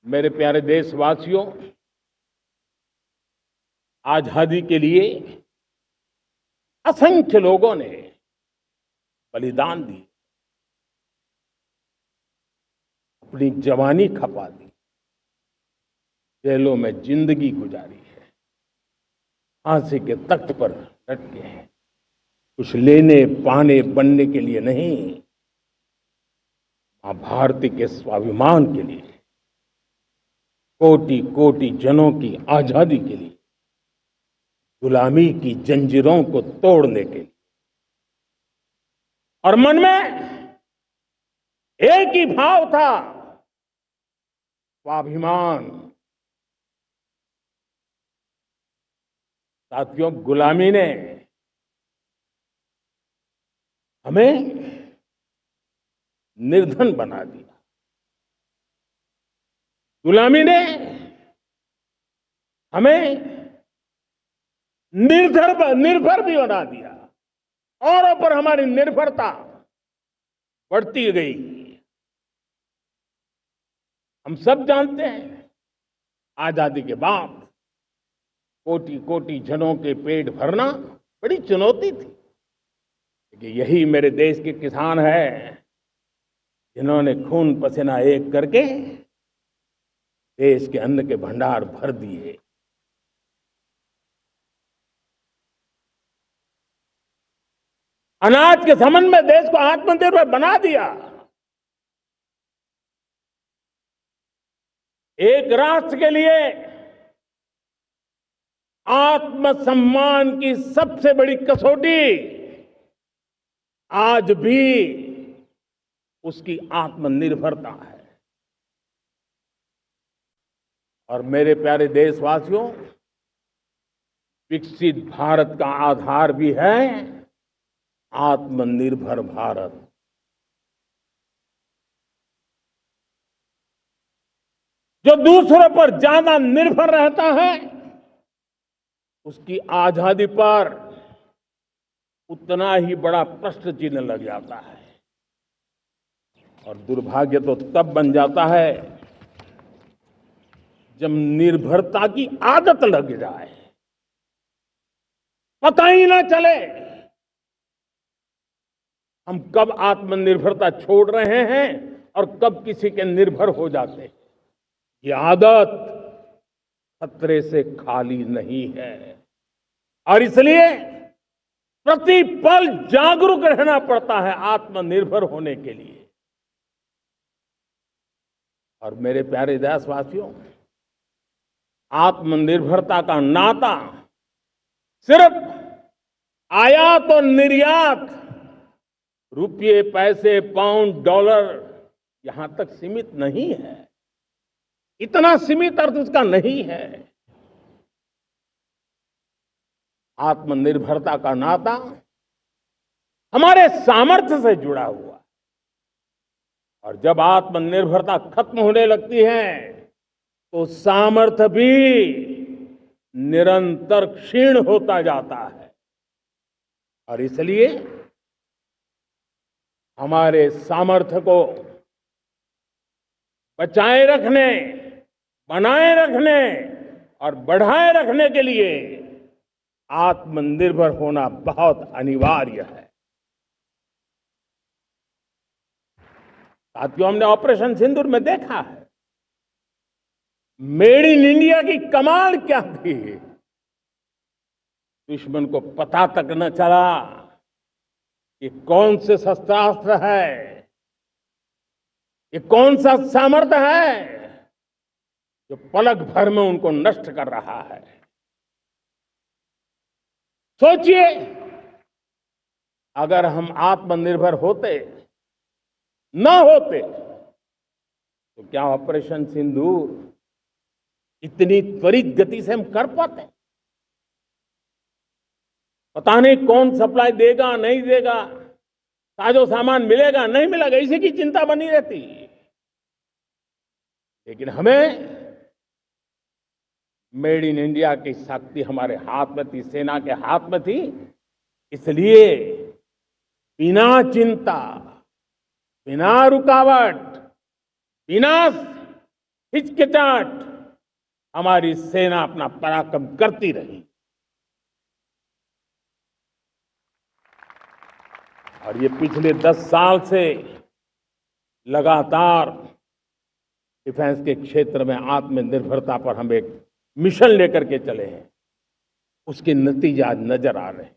मेरे प्यारे देशवासियों, आजादी के लिए असंख्य लोगों ने बलिदान दी, अपनी जवानी खपा दी, जेलों में जिंदगी गुजारी है, फांसी के तख्त पर लटके हैं। कुछ लेने पाने बनने के लिए नहीं, मां भारती के स्वाभिमान के लिए, कोटि कोटि जनों की आजादी के लिए, गुलामी की जंजीरों को तोड़ने के लिए। और मन में एक ही भाव था, स्वाभिमान। साथियों, गुलामी ने हमें निर्धन बना दिया, गुलामी ने हमें निर्भर भी बना दिया, औरों पर हमारी निर्भरता बढ़ती गई। हम सब जानते हैं, आजादी के बाद कोटि कोटि जनों के पेट भरना बड़ी चुनौती थी, लेकिन यही मेरे देश के किसान हैं जिन्होंने खून पसीना एक करके देश के अन्न के भंडार भर दिए। अनाज के संबंध में देश को आत्मनिर्भर बना दिया। एक राष्ट्र के लिए आत्मसम्मान की सबसे बड़ी कसौटी आज भी उसकी आत्मनिर्भरता है। और मेरे प्यारे देशवासियों, विकसित भारत का आधार भी है आत्मनिर्भर भारत। जो दूसरों पर ज्यादा निर्भर रहता है, उसकी आजादी पर उतना ही बड़ा प्रश्न चिन्ह लग जाता है। और दुर्भाग्य तो तब बन जाता है जब निर्भरता की आदत लग जाए, पता ही ना चले हम कब आत्मनिर्भरता छोड़ रहे हैं और कब किसी के निर्भर हो जाते हैं। ये आदत खतरे से खाली नहीं है, और इसलिए प्रति पल जागरूक रहना पड़ता है आत्मनिर्भर होने के लिए। और मेरे प्यारे देशवासियों, आत्मनिर्भरता का नाता सिर्फ आयात और निर्यात, रुपये, पैसे, पाउंड, डॉलर, यहां तक सीमित नहीं है। इतना सीमित अर्थ उसका नहीं है। आत्मनिर्भरता का नाता हमारे सामर्थ्य से जुड़ा हुआ है। और जब आत्मनिर्भरता खत्म होने लगती है तो सामर्थ्य भी निरंतर क्षीण होता जाता है। और इसलिए हमारे सामर्थ्य को बचाए रखने, बनाए रखने और बढ़ाए रखने के लिए आत्मनिर्भर होना बहुत अनिवार्य है। साथियों, हमने ऑपरेशन सिंदूर में देखा है मेड इन इंडिया की कमाल क्या थी। दुश्मन को पता तक न चला कि कौन से शस्त्रास्त्र है, ये कौन सा सामर्थ्य है जो पलक भर में उनको नष्ट कर रहा है। सोचिए, अगर हम आत्मनिर्भर होते, न होते, तो क्या ऑपरेशन सिंदूर इतनी त्वरित गति से हम कर पाते? पता नहीं कौन सप्लाई देगा, नहीं देगा, साजो सामान मिलेगा, नहीं मिलेगा, इसी की चिंता बनी रहती। लेकिन हमें मेड इन इंडिया की शक्ति हमारे हाथ में थी, सेना के हाथ में थी। इसलिए बिना चिंता, बिना रुकावट, बिना हिचकिचाहट हमारी सेना अपना पराक्रम करती रही। और ये पिछले 10 साल से लगातार डिफेंस के क्षेत्र में आत्मनिर्भरता पर हम एक मिशन लेकर के चले हैं, उसके नतीजे आज नजर आ रहे हैं।